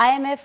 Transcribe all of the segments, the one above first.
IMF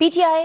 PTI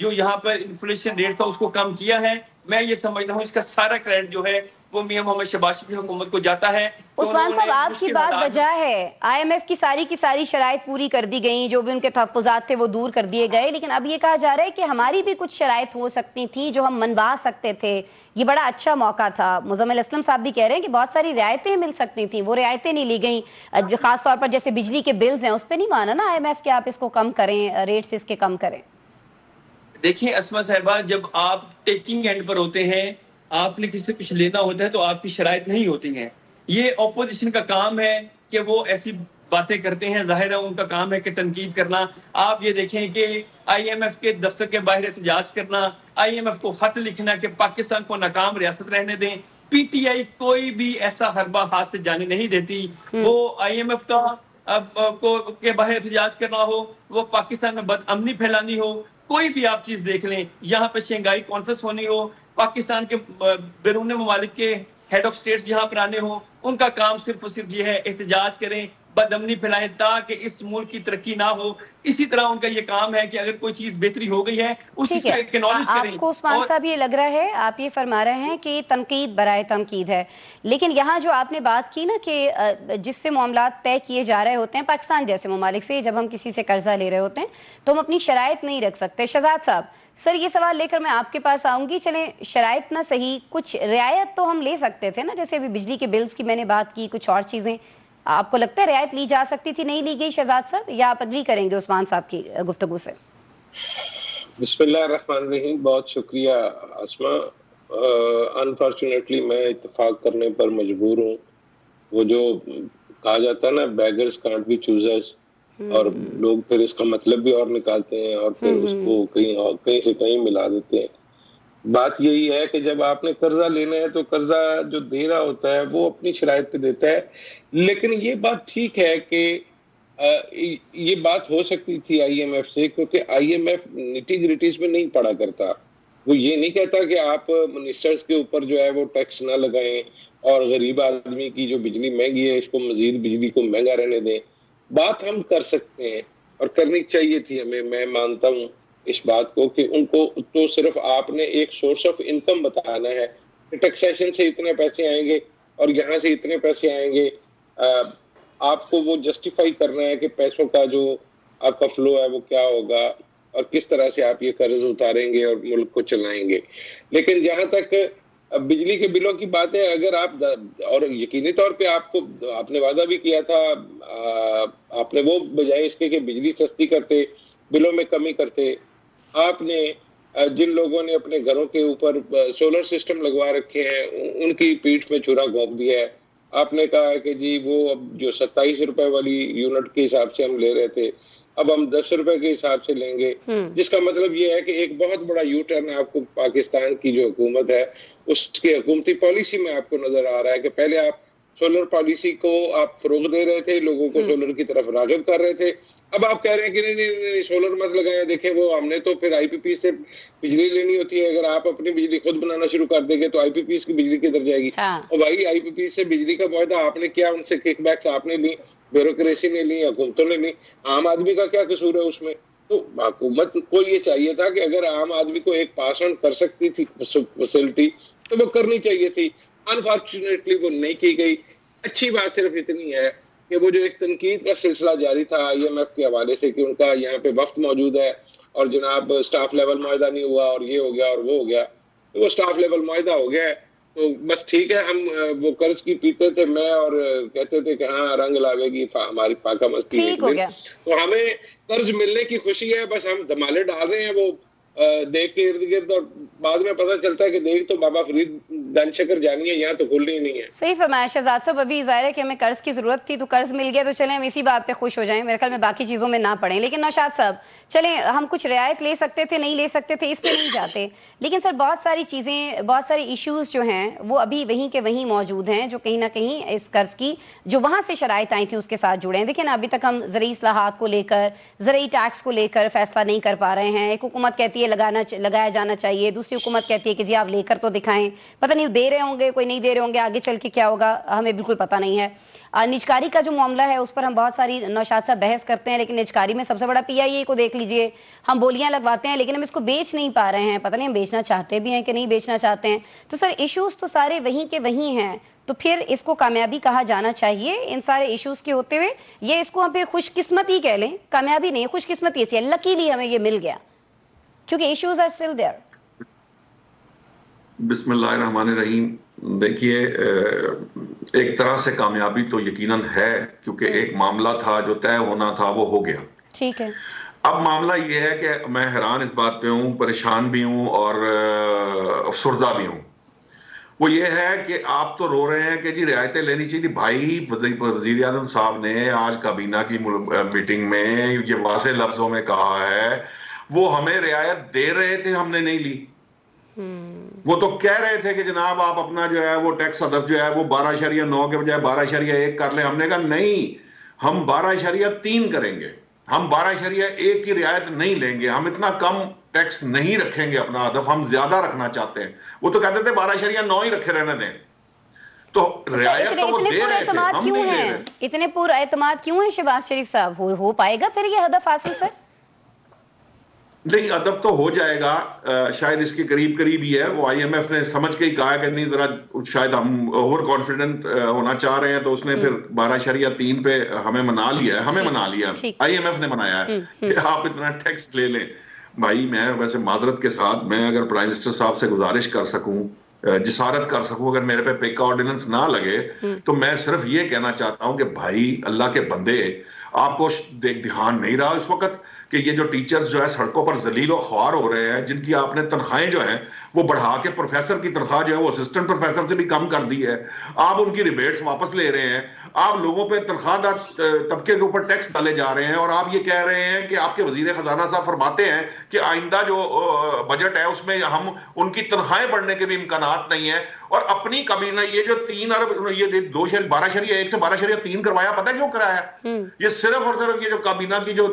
جو یہاں پر inflation rate تھا اس کو کم کیا ہے. میں یہ سمجھتا ہوں اس کا سارا کریڈٹ جو ہے وہ میاں محمد شہباز شریف کی حکومت کو جاتا ہے. عثمان صاحب آپ کی بات بجا ہے, آئی ایم ایف کی ساری شرائط پوری کر دی گئیں, جو بھی ان کے تحفظات تھے وہ دور کر دیے گئے, لیکن اب یہ کہا جا رہا ہے کہ ہماری بھی کچھ شرائط ہو سکتی تھیں جو ہم منوا سکتے تھے, یہ بڑا اچھا موقع تھا. مزمل اسلم صاحب بھی کہہ رہے ہیں کہ بہت ساری رعایتیں مل سکتی تھیں, وہ رعایتیں نہیں لی گئیں, خاص طور پر جیسے بجلی کے بلز ہیں اس پہ نہیں مانا نا آئی ایم ایف کہ آپ اس کو کم کریں, ریٹس اس کے کم کریں. دیکھیں اسما صاحبہ, جب آپ ٹیکنگ اینڈ پر ہوتے ہیں, آپ نے کسی سے کچھ لینا ہوتا ہے تو آپ کی شرائط نہیں ہوتی ہیں. یہ اپوزیشن کا کام ہے کہ وہ ایسی باتیں کرتے ہیں, ظاہر ہے ان کا کام ہے کہ تنقید کرنا. آپ یہ دیکھیں کہ آئی ایم ایف کے دفتر کے باہر احتجاج کرنا, آئی ایم ایف کو خط لکھنا کہ پاکستان کو ناکام ریاست رہنے دیں. پی ٹی آئی کوئی بھی ایسا حربہ ہاتھ سے جانے نہیں دیتی. وہ آئی ایم ایف کا کے باہر احتجاج کرنا ہو, وہ پاکستان میں بد امنی پھیلانی ہو, کوئی بھی آپ چیز دیکھ لیں, یہاں پہ شنگھائی کانفرنس ہونی ہو, پاکستان کے بیرون ممالک کے ہیڈ آف سٹیٹس یہاں پر آنے ہوں, ان کا کام صرف اور صرف یہ ہے احتجاج کریں, بد امنی پھیلائیں تاکہ اس ملک کی ترقی نہ ہو. اسی طرح ان کا یہ کام ہے کہ اگر کوئی چیز بہتری ہو گئی ہے اس چیز کو ایکنالج کریں. آپ کو عثمان صاحب یہ لگ رہا ہے, آپ یہ فرما رہے ہیں کہ تنقید برائے تنقید ہے, لیکن یہاں جو آپ نے بات کی نا کہ جس سے معاملات طے کیے جا رہے ہوتے ہیں پاکستان جیسے ممالک سے, جب ہم کسی سے قرضہ لے رہے ہوتے ہیں تو ہم اپنی شرائط نہیں رکھ سکتے. شہزاد صاحب سر یہ سوال لے کر میں آپ کے پاس آؤں گی, چلیں شرائط نہ صحیح, کچھ رعایت تو ہم لے سکتے تھے نا, جیسے ابھی بجلی کے بلز کی میں نے بات کی, کچھ اور چیزیں آپ کو لگتا ہے رعایت لی جا سکتی تھی, نہیں لی گئی شہزاد صاحب, یا آپ اگری کریں گے عثمان صاحب کی گفتگو سے؟ بسم اللہ الرحمن الرحیم. بہت شکریہ اسما. انفارچونیٹلی میں اتفاق کرنے پر مجبور ہوں. وہ جو کہا جاتا ہے نا بیگرز کانٹ بی چوزرز, اور لوگ پھر اس کا مطلب بھی اور نکالتے ہیں اور پھر اس کو کہیں سے کہیں ملا دیتے ہیں. بات یہی ہے کہ جب آپ نے قرضہ لینا ہے تو قرضہ جو دے رہا ہوتا ہے وہ اپنی شرائط پہ دیتا ہے. لیکن یہ بات ٹھیک ہے کہ یہ بات ہو سکتی تھی آئی ایم ایف سے, کیونکہ آئی ایم ایف نیٹی گریٹیز میں نہیں پڑا کرتا. وہ یہ نہیں کہتا کہ آپ منسٹرز کے اوپر جو ہے وہ ٹیکس نہ لگائیں اور غریب آدمی کی جو بجلی مہنگی ہے اس کو مزید بجلی کو مہنگا رہنے دیں. بات ہم کر سکتے ہیں اور کرنی چاہیے تھی ہمیں. میں مانتا ہوں اس بات کو کہ ان کو تو صرف آپ نے ایک سورس آف انکم بتانا ہے کہ ٹیکسیشن سے اتنے پیسے آئیں گے اور یہاں سے اتنے پیسے آئیں گے. آپ کو وہ جسٹیفائی کرنا ہے کہ پیسوں کا جو آپ کا فلو ہے وہ کیا ہوگا اور کس طرح سے آپ یہ قرض اتاریں گے اور ملک کو چلائیں گے. لیکن جہاں تک بجلی کے بلوں کی بات ہے, اگر آپ, اور یقینی طور پہ آپ نے وعدہ بھی کیا تھا, آپ نے وہ بجائے اس کے کہ بجلی سستی کرتے, بلوں میں کمی کرتے, آپ نے جن لوگوں نے اپنے گھروں کے اوپر سولر سسٹم لگوا رکھے ہیں ان کی پیٹھ میں چھرا گھونپ دیا ہے. آپ نے کہا کہ جی وہ اب جو 27 روپے والی یونٹ کے حساب سے ہم لے رہے تھے اب ہم 10 روپے کے حساب سے لیں گے, جس کا مطلب یہ ہے کہ ایک بہت بڑا یو ٹرن آپ کو پاکستان کی جو حکومت ہے اس کی حکومتی پالیسی میں آپ کو نظر آ رہا ہے کہ پہلے آپ سولر پالیسی کو آپ فروغ دے رہے تھے, لوگوں کو سولر کی طرف راغب کر رہے تھے. اب آپ کہہ رہے ہیں کہ نہیں سولر مت لگائیں. دیکھیں وہ ہم نے تو پھر آئی پی پی سے بجلی لینی ہوتی ہے, اگر آپ اپنی بجلی خود بنانا شروع کر دیں گے تو آئی پی پی کی بجلی کدھر جائے گی؟ اور بھائی آئی پی پی سے بجلی کا معاہدہ آپ نے کیا, ان سے کک بیکس آپ نے لی, بیوروکریسی نے لی, حکومتوں نے لی, عام آدمی کا کیا قصور ہے اس میں؟ تو حکومت کو یہ چاہیے تھا کہ اگر عام آدمی کو ایک پاس آن کر سکتی تھی فیسلٹی تو وہ کرنی چاہیے تھی. انفارچونیٹلی وہ نہیں کی گئی. اچھی بات صرف اتنی ہے کہ وہ جو ایک تنقید کا سلسلہ جاری تھا آئی ایم ایف کے حوالے سے کہ ان کا یہاں پہ وفد موجود ہے اور جناب سٹاف لیول معاہدہ نہیں ہوا اور یہ ہو گیا اور وہ ہو گیا, تو وہ سٹاف لیول معاہدہ ہو گیا ہے تو بس ٹھیک ہے. ہم وہ قرض کی پیتے تھے میں اور کہتے تھے کہ ہاں رنگ لاوے گی ہماری پاکہ مستی ایک دن, تو ہمیں قرض ملنے کی خوشی ہے, بس ہم دھمالے ڈال رہے ہیں وہ دیکھ کے ارد گرد, اور بعد میں پتہ چلتا ہے کہ دیکھ تو بابا فرید گن شکر جانی ہے, یہاں تو کھلنی نہیں ہے. صحیح فرمایا شہزاد صاحب. ابھی ظاہر ہے کہ ہمیں قرض کی ضرورت تھی تو قرض مل گیا تو چلیں ہم اسی بات پہ خوش ہو جائیں, میرے خیال میں باقی چیزوں میں نہ پڑیں. لیکن نوشاد صاحب چلیں ہم کچھ رعایت لے سکتے تھے, نہیں لے سکتے تھے, اس پہ نہیں جاتے, لیکن سر بہت ساری چیزیں, بہت ساری ایشوز جو ہیں وہ ابھی وہیں کے وہیں موجود ہیں جو کہیں نہ کہیں اس قرض کی جو وہاں سے شرائط آئی تھیں اس کے ساتھ جڑے ہیں. دیکھیں نا ابھی تک ہم زرعی اصلاحات کو لے کر, زرعی ٹیکس کو لے کر فیصلہ نہیں کر پا رہے ہیں. ایک حکومت کہتی ہے یہ لگایا جانا چاہیے، دوسری حکومت کہتی ہے کہ جی آپ لے کر تو دکھائیں، پتہ نہیں دے رہے ہوں گے، کوئی نہیں دے رہے ہوں گے، آگے چل کے کیا ہوگا ہمیں بالکل پتہ نہیں ہے۔ نجکاری کا جو معاملہ ہے اس پر ہم بہت ساری نوشاد صاحب بحث کرتے ہیں، لیکن نجکاری میں سب سے بڑا پی آئی اے کو دیکھ لیجئے، ہم بولیاں لگواتے ہیں لیکن ہم اس کو بیچ نہیں پا رہے ہیں، پتہ نہیں ہم بیچنا چاہتے بھی ہیں کہ نہیں بیچنا چاہتے ہیں۔ تو سر ایشوز تو سارے وہیں کے وہیں ہیں، تو پھر اس کو کامیابی کہا جانا چاہیے ان سارے ایشوز کے ہوتے ہوئے، یہ اس کو ہم پھر خوش قسمتی کہہ لیں، کامیابی نہیں، خوش قسمتی سے لکیلی ہمیں یہ مل گیا کیونکہ ایشوز آر اسٹل دیئر۔ بسم اللہ الرحمن الرحیم۔ دیکھیے ایک طرح سے کامیابی تو یقیناً ہے، کیونکہ ایک معاملہ تھا جو طے ہونا تھا وہ ہو گیا۔ ٹھیک ہے، اب معاملہ یہ ہے کہ میں حیران اس بات پہ ہوں، پریشان بھی ہوں اور افسردہ بھی ہوں۔ وہ یہ ہے کہ آپ تو رو رہے ہیں کہ جی رعایتیں لینی چاہیے، بھائی وزیر اعظم صاحب نے آج کابینہ کی میٹنگ میں یہ واضح لفظوں میں کہا ہے، وہ ہمیں رعایت دے رہے تھے، ہم نے نہیں لی۔ وہ تو کہہ رہے تھے کہ جناب آپ اپنا جو ہے وہ ٹیکس ہدف جو ہے وہ 12.9 کے بجائے 12.1 کر لیں۔ ہم نے کہا نہیں، ہم 12.3 کریں گے، ہم 12.1 کی رعایت نہیں لیں گے، ہم اتنا کم ٹیکس نہیں رکھیں گے، اپنا ہدف ہم زیادہ رکھنا چاہتے ہیں۔ وہ تو کہتے تھے 12.9 ہی رکھے رہنے دیں۔ تو رعایت تو وہ دے رہے تھے، ہم نہیں دے رہے۔ اتنے پر اعتماد کیوں ہیں شہباز شریف صاحب؟ ہو پائے گا پھر یہ ہدف حاصل سر؟ نہیں، ہدف تو ہو جائے گا، شاید اس کے قریب قریب ہی ہے۔ وہ آئی ایم ایف نے سمجھ کے ہی کہا کہ نہیں، ذرا شاید ہم اوور کانفیڈنٹ ہونا چاہ رہے ہیں، تو اس نے پھر 12.3 پہ ہمیں منا لیا ہے، ہمیں منا لیا ہے، آئی ایم ایف نے منایا ہے کہ آپ اتنا ٹیکس لے لیں۔ بھائی میں ویسے معذرت کے ساتھ میں اگر پرائم منسٹر صاحب سے گزارش کر سکوں، جسارت کر سکوں، اگر میرے پہ پیکا آرڈیننس نہ لگے، تو میں صرف یہ کہنا چاہتا ہوں کہ بھائی اللہ کے بندے، آپ کو دھیان نہیں رہا اس وقت کہ یہ جو ٹیچرز جو ہے سڑکوں پر ذلیل و خوار ہو رہے ہیں، جن کی آپ نے تنخواہیں جو ہیں وہ بڑھا کے پروفیسر کی تنخواہ جو ہے وہ اسسٹنٹ پروفیسر سے بھی کم کر دی ہے، آپ ان کی ریبیٹس واپس لے رہے ہیں، آپ لوگوں پہ تنخواہ دار طبقے کے اوپر ٹیکس ڈالے جا رہے ہیں، اور آپ یہ کہہ رہے ہیں کہ آپ کے وزیر خزانہ صاحب فرماتے ہیں کہ آئندہ جو بجٹ ہے اس میں ہم ان کی تنخواہیں بڑھنے کے بھی امکانات نہیں ہیں، اور اپنی کابینہ یہ جو 3 ارب یہ 12.1 سے 12.3 کروایا، پتہ کیوں کرایا؟ یہ صرف اور صرف یہ جو کابینہ کی جو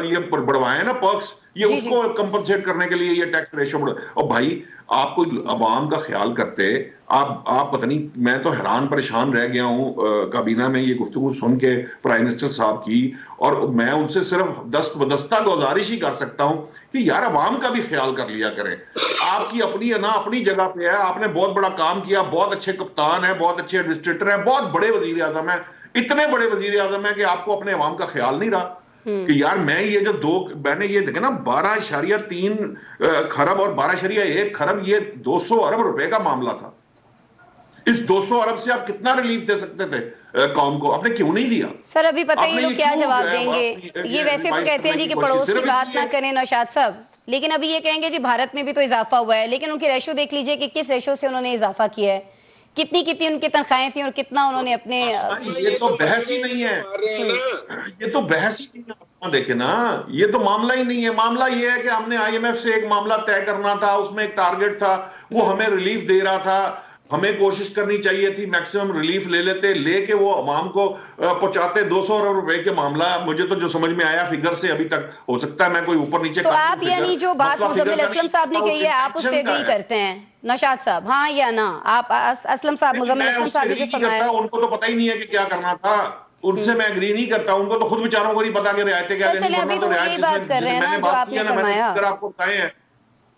یہ بڑھوائے ہیں نا پرکس، یہ اس کو کمپنسیٹ کرنے کے لیے یہ ٹیکس ریشو بڑھا۔ اور بھائی آپ کو عوام کا خیال کرتے، آپ پتہ نہیں، میں تو حیران پریشان رہ گیا ہوں کابینہ میں یہ گفتگو سن کے پرائم منسٹر صاحب کی، اور میں ان سے صرف دست بدستہ گزارش ہی کر سکتا ہوں کہ یار عوام کا بھی خیال کر لیا کریں۔ آپ کی اپنی انا اپنی جگہ پہ ہے، آپ نے بہت بڑا کام کیا، بہت اچھے کپتان ہیں، بہت اچھے ایڈمنسٹریٹر ہیں، بہت بڑے وزیر اعظم ہیں، اتنے بڑے وزیر اعظم ہیں کہ آپ کو اپنے عوام کا خیال نہیں رہا کہ یار میں یہ جو میں نے یہ دیکھا نا 12.3 کھرب اور 12.1 کھرب، یہ 200 ارب روپے کا معاملہ تھا۔ اس 200 ارب سے آپ کتنا ریلیف دے سکتے تھے قوم کو؟ آپ نے کیوں نہیں دیا؟ سر ابھی پتہ ہی لوگ کیا جواب دیں گے، یہ ویسے تو کہتے ہیں جی کہ پڑوس کی بات نہ کریں نوشاد صاحب، لیکن ابھی یہ کہیں گے جی بھارت میں بھی تو اضافہ ہوا ہے، لیکن ان کی ریشو دیکھ لیجئے کہ کس ریشو سے انہوں نے اضافہ کیا ہے، کتنی ان کی تنخواہیں تھیں اور کتنا انہوں نے اپنے۔ یہ تو بحث ہی نہیں ہے، یہ تو بحث ہی نہیں ہے، دیکھیں نا یہ تو معاملہ ہی نہیں ہے۔ معاملہ یہ ہے کہ ہم نے آئی ایم ایف سے ایک معاملہ طے کرنا تھا، اس میں ایک ٹارگٹ تھا، وہ ہمیں ریلیف دے رہا تھا، ہمیں کوشش کرنی چاہیے تھی میکسیمم ریلیف لے کے وہ عوام کو پہنچاتے۔ 200 ارب روپے کے معاملہ مجھے تو جو سمجھ میں آیا فگر سے ابھی تک، ہو سکتا ہے میں کوئی اوپر نیچے تو آپ یعنی جو بات مزمل اسلم صاحب نے کہی ہے آپ اس سے ایگری کرتے ہیں نوشاد صاحب، ہاں یا نہ؟ آپ اسلم صاحب مزمل اسلم صاحب نے جو فرمایا، ان کو تو پتہ ہی نہیں ہے کہ کیا کرنا تھا، ان سے میں ایگری نہیں کرتا، ان کو تو خود بیچاروں کو نہیں پتا کہ رعایتیں کیا لینی۔ چلیں ابھی تو یہی بات کر رہے ہیں نا جو آپ نے فرمایا، آپ کو بتائے ہیں،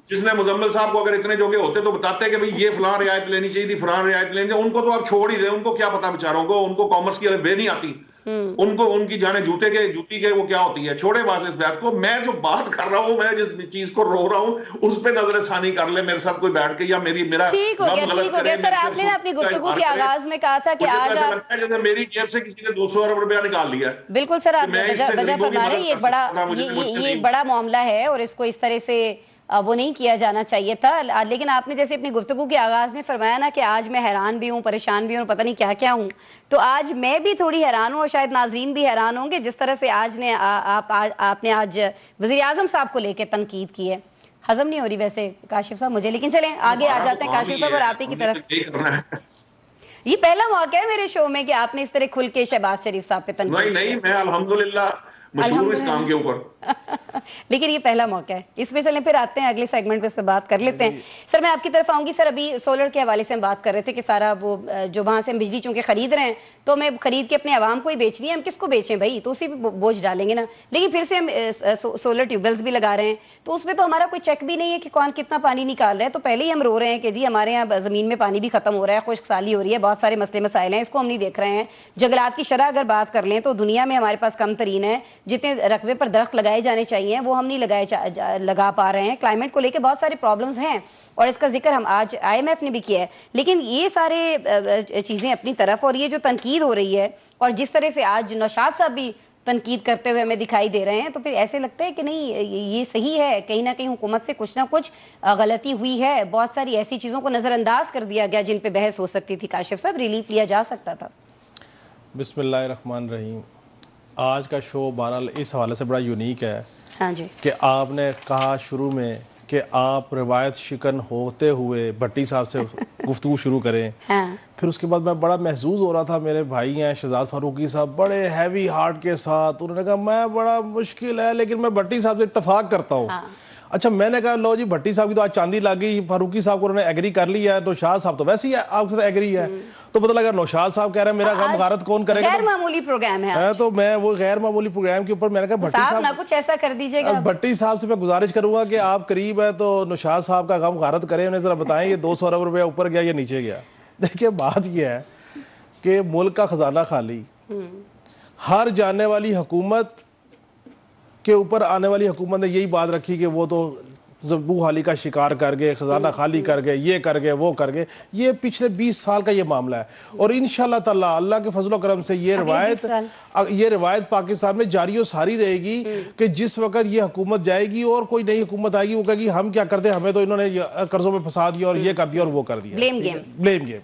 جس نے مزمل صاحب کو اگر اتنے جوگے ہوتے تو بتاتے کہ بھئی یہ فلاں رعایت لینی چاہیے تھی، فلاں رعایت لینی چاہیے۔ ان کو تو آپ چھوڑ ہی دیں، ان کو کیا پتا بیچاروں کو، ان کو کامرس کی الف بے نہیں آتی، ان کو ان کی جانے جوتی کے وہ کیا ہوتی ہے۔ چھوڑے بات اس بحث کو، میں جو بات کر رہا ہوں، میں جس چیز کو رو رہا ہوں اس پہ نظر ثانی کر لے میرے ساتھ کوئی بیٹھ کے، یا میرا ٹھیک ہو گیا سر۔ آپ نے اپنی گفتگو کے آغاز میں کہا تھا کہ آج آپ جیسے میری جیب سے کسی نے 200 ارب روپیہ نکال لیا۔ بالکل سر، آپ وجہ فرما رہے ہیں، یہ ایک بڑا معاملہ ہے اور اس کو اس طرح سے وہ نہیں کیا جانا چاہیے تھا، لیکن آپ نے جیسے اپنی گفتگو کے آغاز میں فرمایا نا کہ آج میں حیران بھی ہوں، پریشان بھی ہوں، پتہ نہیں کیا کیا ہوں، تو آج میں بھی تھوڑی حیران ہوں اور شاید ناظرین بھی حیران ہوں گے جس طرح سے آج نے آپ نے آج وزیر اعظم صاحب کو لے کے تنقید کی ہے۔ ہضم نہیں ہو رہی ویسے کاشف صاحب مجھے، لیکن چلیں آگے آ جاتے ہیں کاشف صاحب اور آپ ہی کی طرف۔ یہ پہلا موقع ہے میرے شو میں کہ آپ نے اس طرح کھل کے شہباز شریف صاحب پہ تنقید۔ نہیں، میں الحمدللہ مشہور ہوں اس کام کے اوپر. لیکن یہ پہلا موقع ہے. اس پہ چلیں پھر آتے ہیں اگلے سیگمنٹ پہ اس پہ بات کر لیتے ہیں. سر میں آپ کی طرف آؤں گی. سر ابھی سولر کے حوالے سے ہم بات کر رہے تھے کہ سارا وہ جو وہاں سے ہم بجلی چونکہ خرید رہے ہیں تو ہمیں خرید کے اپنے عوام کو ہی بیچنی ہے. ہم کس کو بیچیں بھائی, تو اسی پہ بوجھ ڈالیں گے نا. لیکن پھر سے ہم سولر ٹیوب ویلز بھی لگا رہے ہیں تو اس پہ تو ہمارا کوئی چیک بھی نہیں ہے کہ کون کتنا پانی نکال رہا ہے. تو پہلے ہی ہم رو رہے ہیں کہ جی ہمارے یہاں زمین میں پانی بھی ختم ہو رہا ہے, خشک سالی ہو رہی ہے, بہت سارے مسئلے مسائل ہیں, اس کو ہم نہیں دیکھ رہے ہیں. جنگلات کی شرح اگر بات کر لیں تو دنیا میں ہمارے پاس کم ترین ہے. جتنے رقبے پر درخت لگائے جانے چاہیے وہ ہم نہیں لگا پا رہے ہیں. کلائمیٹ کو لے کے بہت سارے پرابلمز ہیں اور اس کا ذکر ہم آج IMF نے بھی کیا ہے. لیکن یہ سارے چیزیں اپنی طرف, اور یہ جو تنقید ہو رہی ہے اور جس طرح سے آج نوشاد صاحب بھی تنقید کرتے ہوئے ہمیں دکھائی دے رہے ہیں, تو پھر ایسے لگتا ہے کہ نہیں یہ صحیح ہے, کہیں نہ کہیں حکومت سے کچھ نہ کچھ غلطی ہوئی ہے. بہت ساری ایسی چیزوں کو نظر انداز کر دیا گیا جن پہ بحث ہو سکتی تھی. کاشف صاحب ریلیف لیا جا سکتا تھا. بسم اللہ الرحمن الرحیم. آج کا شو بہرحال اس حوالے سے بڑا یونیک ہے. ہاں جی, کہ آپ نے کہا شروع میں کہ آپ روایت شکن ہوتے ہوئے بھٹی صاحب سے گفتگو شروع کریں. پھر اس کے بعد میں بڑا محظوظ ہو رہا تھا, میرے بھائی ہیں شہزاد فاروقی صاحب بڑے ہیوی ہارٹ کے ساتھ, انہوں نے کہا میں بڑا مشکل ہے لیکن میں بھٹی صاحب سے اتفاق کرتا ہوں. اچھا میں نے کہا لو جی بھٹی صاحب کی تو آج چاندی لگ گئی, فاروقی صاحب کو انہوں نے ایگری کر لیا ہے, نوشاد صاحب تو ویسے ہی آپ کے ساتھ ایگری ہے. تو پتہ لگا نوشاد صاحب کہہ رہے ہیں میرا غم غارت کون کرے گا. غیر معمولی پروگرام ہے تو میں وہ غیر معمولی پروگرام کے اوپر میں نے کہا بھٹی صاحب نہ کچھ ایسا کر دیجیے گا. بھٹی صاحب سے میں گزارش کروں گا کہ آپ قریب ہیں تو نوشاد صاحب کا غم غارت کریں, انہیں ذرا بتائیں یہ 200 ارب روپے اوپر گیا یا نیچے گیا. دیکھیے بات یہ ہے کہ ملک کا خزانہ خالی, ہر جانے والی حکومت کے اوپر آنے والی حکومت نے یہی بات رکھی کہ وہ تو زبو حالی کا شکار کر گئے, خزانہ خالی کر گئے, یہ کر گئے, وہ کر گئے. یہ پچھلے 20 سال کا یہ معاملہ ہے, اور انشاءاللہ تعالی اللہ کے فضل و کرم سے یہ روایت پاکستان میں جاری و ساری رہے گی کہ جس وقت یہ حکومت جائے گی اور کوئی نئی حکومت آئے گی وہ کہے گی ہم کیا کرتے, ہمیں تو انہوں نے قرضوں میں پھنسا دیا اور یہ کر دیا اور وہ کر دیا. Blame game.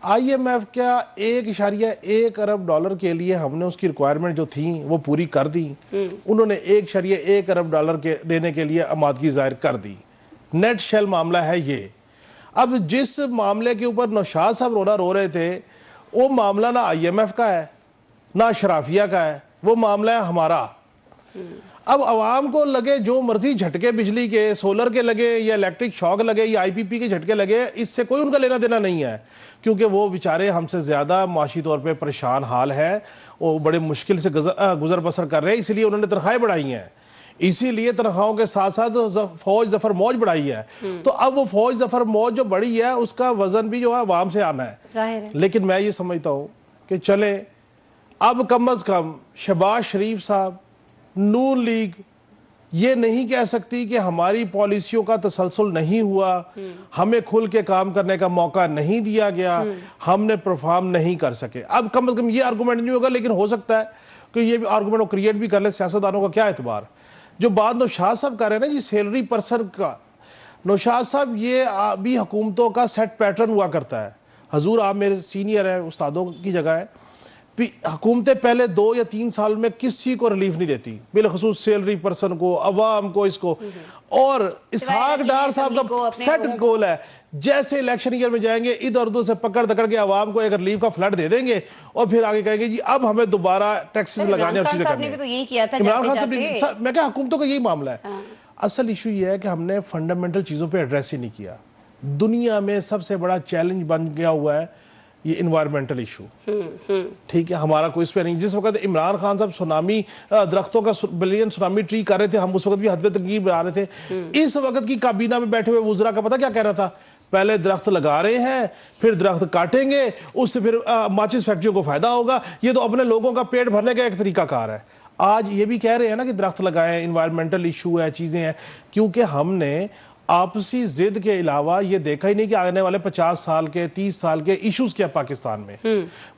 IMF کیا 1.1 ارب ڈالر کے لیے ہم نے اس کی ریکوائرمنٹ جو تھیں وہ پوری کر دی. انہوں نے 1.1 ارب ڈالر کے دینے کے لیے آمادگی ظاہر کر دی. نیٹ شیل معاملہ ہے یہ. اب جس معاملے کے اوپر نوشاد صاحب رو رہے تھے وہ معاملہ نہ IMF کا ہے نہ اشرافیہ کا ہے, وہ معاملہ ہے ہمارا. اب عوام کو لگے جو مرضی جھٹکے بجلی کے, سولر کے لگے یا الیکٹرک شاک لگے یا IPP کے جھٹکے لگے, اس سے کوئی ان کا لینا دینا نہیں ہے, کیونکہ وہ بیچارے ہم سے زیادہ معاشی طور پہ پریشان حال ہے, وہ بڑے مشکل سے گزر بسر کر رہے ہیں, اسی لیے انہوں نے تنخواہیں بڑھائی ہیں, اسی لیے تنخواہوں کے ساتھ ساتھ فوج ظفر موج بڑھائی ہے. تو اب وہ فوج ظفر موج جو بڑھی ہے اس کا وزن بھی جو ہے عوام سے آنا ہے. لیکن میں یہ سمجھتا ہوں کہ چلے اب کم از کم شہباز شریف صاحب, نون لیگ یہ نہیں کہہ سکتی کہ ہماری پالیسیوں کا تسلسل نہیں ہوا, ہمیں کھل کے کام کرنے کا موقع نہیں دیا گیا, ہم نے پرفارم نہیں کر سکے. اب کم از کم یہ آرگومنٹ نہیں ہوگا, لیکن ہو سکتا ہے کہ یہ بھی آرگومنٹ وہ کریٹ بھی کر لے. سیاستدانوں کا کیا اعتبار. جو بات نوشاد صاحب کر رہے ہیں نا جی سیلری پرسن کا, نوشاد صاحب یہ بھی حکومتوں کا سیٹ پیٹرن ہوا کرتا ہے. حضور آپ میرے سینئر ہیں, استادوں کی جگہ ہیں, حکومتیں پہلے 2 یا 3 سال میں کسی کو ریلیف نہیں دیتی, بالخصوص سیلری پرسن کو, عوام کو, اس کو. اور اسحاق ڈار صاحب کا سیٹ گول ہے, جیسے الیکشن ایئر میں جائیں گے ادھر ادھر سے پکڑ دکڑ کے عوام کو ایک ریلیف کا فلڈ دے دیں گے اور پھر آگے کہیں گے جی اب ہمیں دوبارہ ٹیکسز لگانے اور چیزیں کرنے ہیں. عمران خان صاحب میں کہا حکومتوں کا یہی معاملہ ہے. اصل ایشو یہ ہے کہ ہم نے فنڈامنٹل چیزوں پہ ایڈریس ہی نہیں کیا. دنیا میں سب سے بڑا چیلنج بن گیا ہوا ہے یہ انوائرمنٹل ایشو. ٹھیک ہے, ہمارا کوئی اس پہ نہیں. جس وقت عمران خان صاحب سونامی درختوں کا بلین سونامی ٹری کر رہے تھے, ہم اس وقت بھی حدوِ تنقید بنا رہے تھے. اس وقت کی کابینہ میں بیٹھے ہوئے وزراء کا پتہ کیا کہہ رہا تھا, پہلے درخت لگا رہے ہیں پھر درخت کاٹیں گے, اس سے پھر ماچس فیکٹریوں کو فائدہ ہوگا, یہ تو اپنے لوگوں کا پیٹ بھرنے کا ایک طریقہ کار ہے. آج یہ بھی کہہ رہے ہیں نا کہ درخت لگائیں, انوائرمنٹل ایشو ہے, چیزیں ہیں, کیونکہ ہم نے آپسی ضد کے علاوہ یہ دیکھا ہی نہیں کہ آنے والے 50 سال کے 30 سال کے ایشوز کیا پاکستان میں.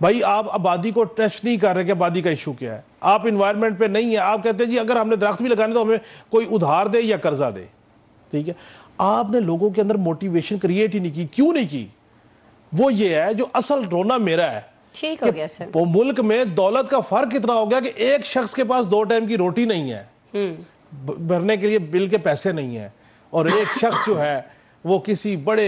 بھائی آپ آبادی کو ٹچ نہیں کر رہے کہ آبادی کا ایشو کیا ہے, آپ انوائرمنٹ پہ نہیں ہے, آپ کہتے ہیں جی اگر ہم نے درخت بھی لگانے تو ہمیں کوئی ادھار دے یا قرضہ دے. ٹھیک ہے, آپ نے لوگوں کے اندر موٹیویشن کریٹ ہی نہیں کی. کیوں نہیں کی؟ وہ یہ ہے جو اصل رونا میرا ہے. ٹھیک ہو گیا سر. وہ ملک میں دولت کا فرق اتنا ہو گیا کہ ایک شخص کے پاس 2 ٹائم کی روٹی نہیں ہے, بھرنے کے لیے بل کے پیسے نہیں ہیں, اور ایک شخص جو ہے وہ کسی بڑے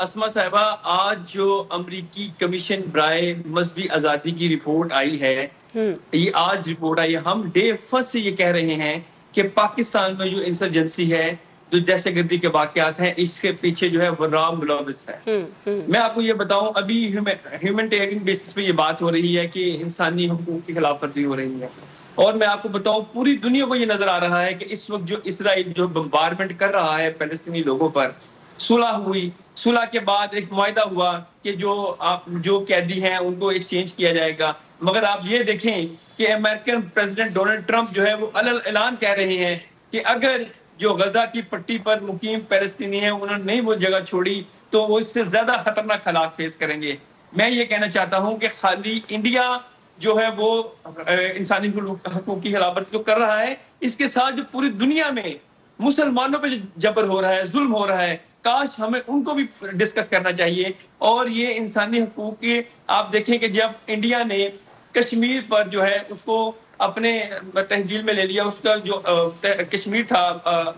اسما صاحبہ، آج جو امریکی کمیشن برائے مذہبی آزادی کی رپورٹ آئی ہے، یہ آج رپورٹ آئی ہے، ہم ڈے فرسٹ سے یہ کہہ رہے ہیں کہ پاکستان میں جو انسرجنسی ہے، جو دہشت گردی کے واقعات ہیں، اس کے پیچھے جو ہے وہ را ملوث ہے۔ میں آپ کو یہ بتاؤں، ابھی ہیومینٹیرین بیسس پہ یہ بات ہو رہی ہے کہ انسانی حقوق کی خلاف ورزی ہو رہی ہے، اور میں آپ کو بتاؤں پوری دنیا کو یہ نظر آ رہا ہے کہ اس وقت جو اسرائیل جو بمبارمنٹ کر رہا ہے فلسطینی لوگوں پر، صلح ہوئی، صلح کے بعد ایک معاہدہ ہوا کہ جو قیدی ہیں ان کو ایکسچینج کیا جائے گا، مگر آپ یہ دیکھیں کہ امریکن پریزیڈنٹ ڈونلڈ ٹرمپ جو ہے وہ اعلان کہہ رہے ہیں کہ اگر جو غزہ کی پٹی پر مقیم فلسطینی ہیں انہوں نے نہیں وہ جگہ چھوڑی تو وہ اس سے زیادہ خطرناک حالات فیس کریں گے۔ میں یہ کہنا چاہتا ہوں کہ خالی انڈیا جو ہے وہ انسانی حقوق کی خلاف ورزی تو کر رہا ہے، اس کے ساتھ جو پوری دنیا میں مسلمانوں پہ جبر ہو رہا ہے، ظلم ہو رہا ہے، کاش ہمیں ان کو بھی ڈسکس کرنا چاہیے۔ اور یہ انسانی حقوق کے آپ دیکھیں کہ جب انڈیا نے کشمیر پر جو ہے اس کو اپنے تحویل میں لے لیا، اس کا جو کشمیر تھا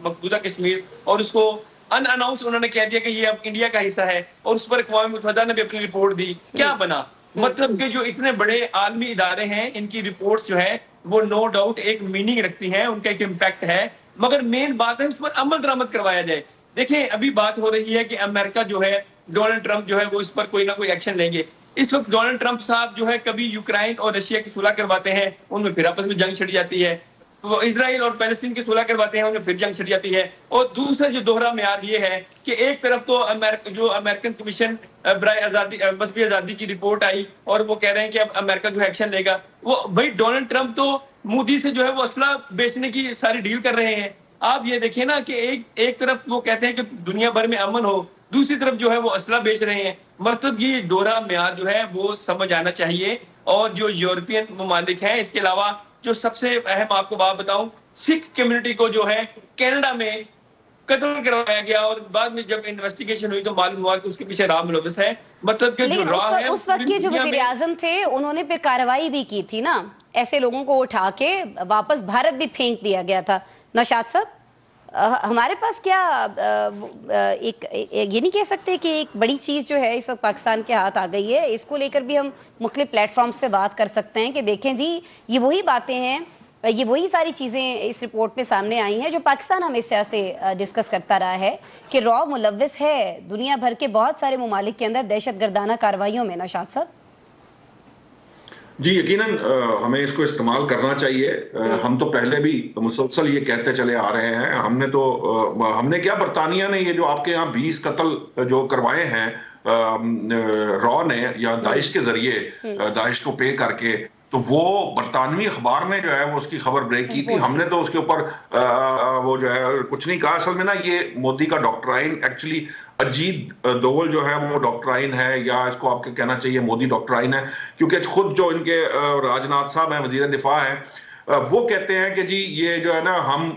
مقبوضہ کشمیر، اور اس کو ان اناؤنس انہوں نے کہہ دیا کہ یہ اب انڈیا کا حصہ ہے، اور اس پر اقوام متحدہ نے بھی اپنی رپورٹ دی، کیا بنا؟ مطلب کہ جو اتنے بڑے عالمی ادارے ہیں ان کی رپورٹس جو ہے وہ نو ڈاؤٹ ایک میننگ رکھتی ہیں، ان کا ایک امپیکٹ ہے، مگر مین بات ہے اس پر عمل درآمد کروایا جائے۔ دیکھیں ابھی بات ہو رہی ہے کہ امریکہ جو ہے ڈونلڈ ٹرمپ جو ہے وہ اس پر کوئی نہ کوئی ایکشن لیں گے۔ اس وقت ڈونلڈ ٹرمپ صاحب جو ہے کبھی یوکرائن اور رشیا کی صلح کرواتے ہیں، ان میں پھر آپس میں جنگ چھڑ جاتی ہے، وہ اسرائیل اور فلسطین کی صلح کرواتے ہیں، ان میں پھر جنگ چھڑ جاتی ہے۔ اور دوسرا جو دوہرا معیار یہ ہے کہ ایک طرف تو جو امریکن کمیشن برائے مذہبی آزادی کی رپورٹ آئی اور وہ کہہ رہے ہیں کہ اب امریکہ جو ایکشن لے گا، وہ بھائی ڈونلڈ ٹرمپ تو مودی سے جو ہے وہ اسلحہ بیچنے کی ساری ڈیل کر رہے ہیں۔ آپ یہ دیکھیں نا کہ ایک طرف وہ کہتے ہیں کہ دنیا بھر میں امن ہو، دوسری طرف جو ہے وہ اسلحہ بیچ رہے ہیں۔ مطلب یہ دوہرا معیار جو ہے وہ سمجھ آنا چاہیے۔ اور جو یورپین ممالک ہیں، اس کے علاوہ جو سب سے اہم آپ کو بات بتاؤں، سکھ کمیونٹی کو جو ہے کینیڈا میں قتل کروایا گیا، اور بعد میں جب انویسٹیگیشن ہوئی تو معلوم ہوا کہ اس کے پیچھے را ملوث ہے۔ مطلب کہ جو را ہے اس وقت کے جو وزیر اعظم تھے انہوں نے پھر کارروائی بھی کی تھی نا، ایسے لوگوں کو اٹھا کے واپس بھارت بھی پھینک دیا گیا تھا۔ نوشاد صاحب، ہمارے پاس کیا یہ نہیں کہہ سکتے کہ ایک بڑی چیز جو ہے اس وقت پاکستان کے ہاتھ آ گئی ہے، اس کو لے کر بھی ہم مختلف پلیٹ فارمز پہ بات کر سکتے ہیں کہ دیکھیں جی یہ وہی باتیں ہیں، یہ وہی ساری چیزیں اس رپورٹ میں سامنے آئی ہیں جو پاکستان ہمیشہ سے ڈسکس کرتا رہا ہے کہ را ملوث ہے دنیا بھر کے بہت سارے ممالک کے اندر دہشت گردانہ کارروائیوں میں۔ نوشاد صاحب جی یقیناً ہمیں اس کو استعمال کرنا چاہیے۔ ہم تو پہلے بھی مسلسل یہ کہتے چلے آ رہے ہیں، ہم نے کیا، برطانیہ نے یہ جو آپ کے یہاں 20 قتل جو کروائے ہیں را نے یا داعش کے ذریعے، داعش کو پے کر کے، تو وہ برطانوی اخبار نے جو ہے وہ اس کی خبر بریک کی تھی۔ ہم نے تو اس کے اوپر وہ جو ہے کچھ نہیں کہا۔ اصل میں نا یہ مودی کا ڈاکٹرائن ایکچولی اجیت دوول جو ہے وہ ڈاکٹرائن ہے، یا اس کو آپ کے کہنا چاہیے مودی ڈاکٹرائن ہے، کیونکہ خود جو ان کے راجناتھ صاحب ہیں، وزیر دفاع ہیں، وہ کہتے ہیں کہ جی یہ جو ہے نا ہم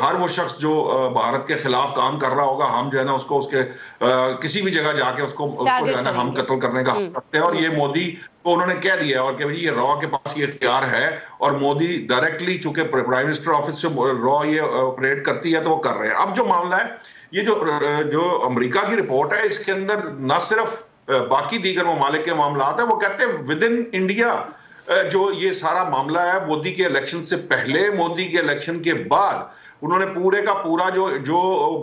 ہر وہ شخص جو بھارت کے خلاف کام کر رہا ہوگا، ہم جو ہے نا اس کو اس کے کسی بھی جگہ جا کے اس کو جو ہے نا ہم قتل کرنے کا حق رکھتے ہیں۔ اور یہ مودی کو انہوں نے کہہ دیا اور کہ یہ را کے پاس یہ اختیار ہے، اور مودی ڈائریکٹلی چونکہ پرائم منسٹر آفس سے را یہ آپریٹ کرتی ہے تو وہ کر رہے ہیں۔ اب جو معاملہ ہے، یہ جو امریکہ کی رپورٹ ہے، اس کے اندر نہ صرف باقی دیگر ممالک کے معاملات ہیں، وہ کہتے ہیں ود ان انڈیا جو یہ سارا معاملہ ہے، مودی کے الیکشن سے پہلے، مودی کے الیکشن کے بعد، انہوں نے پورے کا پورا جو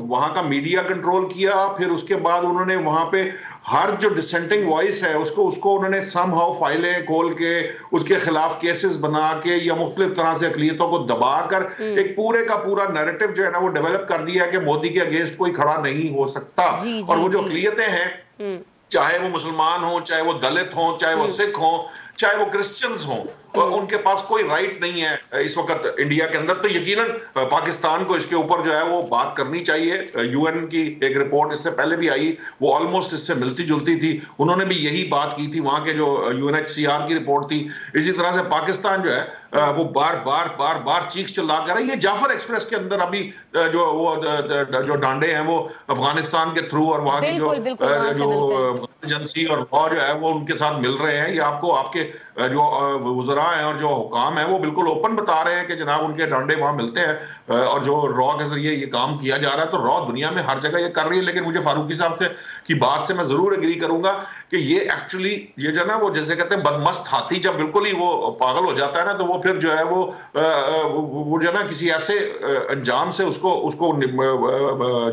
وہاں کا میڈیا کنٹرول کیا، پھر اس کے بعد انہوں نے وہاں پہ ہر جو ڈسینٹنگ وائس ہے اس کو انہوں نے سم ہاؤ فائلیں کھول کے اس کے خلاف کیسز بنا کے یا مختلف طرح سے اقلیتوں کو دبا کر ایک پورے کا پورا نیریٹو جو ہے نا وہ ڈیولپ کر دیا کہ مودی کے اگینسٹ کوئی کھڑا نہیں ہو سکتا۔ اور وہ جو اقلیتیں ہیں، چاہے وہ مسلمان ہوں، چاہے وہ دلت ہوں، چاہے وہ سکھ ہوں، چاہے وہ کرسچنز ہوں، ان کے پاس کوئی رائٹ نہیں ہے اس وقت انڈیا کے اندر۔ تو یقیناً پاکستان کو اس کے اوپر جو ہے وہ بات کرنی چاہیے۔ یو این کی ایک رپورٹ اس سے پہلے بھی آئی، وہ آلموسٹ اس سے ملتی جلتی تھی، انہوں نے بھی یہی بات کی تھی، وہاں کے جو UNHCR کی رپورٹ تھی۔ اسی طرح سے پاکستان جو ہے وہ بار چیخ چلا کر ہے۔ یہ جعفر ایکسپریس کے اندر ابھی جو ڈانڈے ہیں وہ افغانستان کے تھرو اور وہاں کی جو ایجنسی اور جو ہے وہ ان کے ساتھ مل رہے ہیں۔ یہ آپ کو آپ کے جو وزراء ہیں اور جو حکام ہیں وہ بالکل اوپن بتا رہے ہیں کہ جناب ان کے ڈانڈے وہاں ملتے ہیں اور جو را کے ذریعے یہ کام کیا جا رہا ہے، تو را دنیا میں ہر جگہ یہ کر رہی ہے. لیکن مجھے فاروقی صاحب سے کی بات سے میں ضرور اگری کروں گا کہ یہ ایکچولی یہ جو نا وہ جیسے کہتے ہیں بدمست ہاتھی جب بالکل ہی وہ پاگل ہو جاتا ہے نا، تو وہ پھر جو ہے وہ جو ہے نا کسی ایسے انجام سے اس کو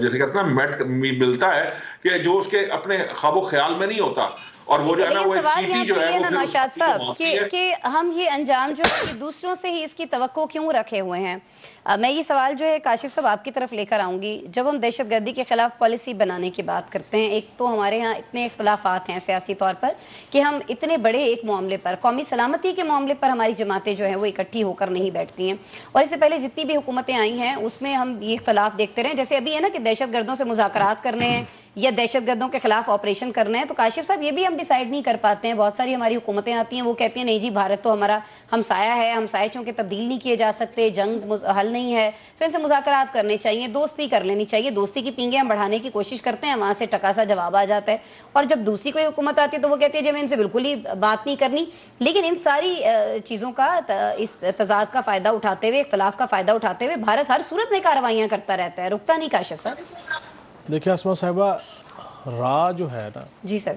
جیسے کہتے ہیں ملتا ہے کہ جو اس کے اپنے خواب و خیال میں نہیں ہوتا. اور وہ جو ہے نا وہ ایک چیٹی جو ہے وہ نوشاد صاحب کہ ہم یہ انجام جو ہے دوسروں سے ہی اس کی توقع کیوں رکھے ہوئے ہیں. میں یہ سوال جو ہے کاشف صاحب آپ کی طرف لے کر آؤں گی. جب ہم دہشت گردی کے خلاف پالیسی بنانے کی بات کرتے ہیں، ایک تو ہمارے ہاں اتنے اختلافات ہیں سیاسی طور پر کہ ہم اتنے بڑے ایک معاملے پر، قومی سلامتی کے معاملے پر ہماری جماعتیں جو ہیں وہ اکٹھی ہو کر نہیں بیٹھتی ہیں. اور اس سے پہلے جتنی بھی حکومتیں آئی ہیں اس میں ہم یہ اختلاف دیکھتے رہے، جیسے ابھی ہے نا کہ دہشت گردوں سے مذاکرات کرنے ہیں یا دہشت گردوں کے خلاف آپریشن کرنا ہے، تو کاشف صاحب یہ بھی ہم ڈیسائیڈ نہیں کر پاتے ہیں. بہت ساری ہماری حکومتیں آتی ہیں، وہ کہتی ہیں نہیں جی بھارت تو ہمارا ہمسایہ ہے، ہمسائے چونکہ تبدیل نہیں کیے جا سکتے، جنگ حل نہیں ہے، تو ان سے مذاکرات کرنے چاہیے، دوستی کر لینی چاہیے. دوستی کی پینگیں ہم بڑھانے کی کوشش کرتے ہیں، وہاں سے ٹکا سا جواب آ جاتا ہے. اور جب دوسری کوئی حکومت آتی ہے تو وہ کہتی ہے جی ہمیں ان سے بالکل ہی بات نہیں کرنی. لیکن ان ساری چیزوں کا، اس تضاد کا فائدہ اٹھاتے ہوئے، اختلاف کا فائدہ اٹھاتے ہوئے بھارت ہر صورت میں کارروائیاں کرتا رہتا ہے، رکتا نہیں. کاشف صاحب دیکھیں اسما صاحبہ، را جو ہے نا جی سر،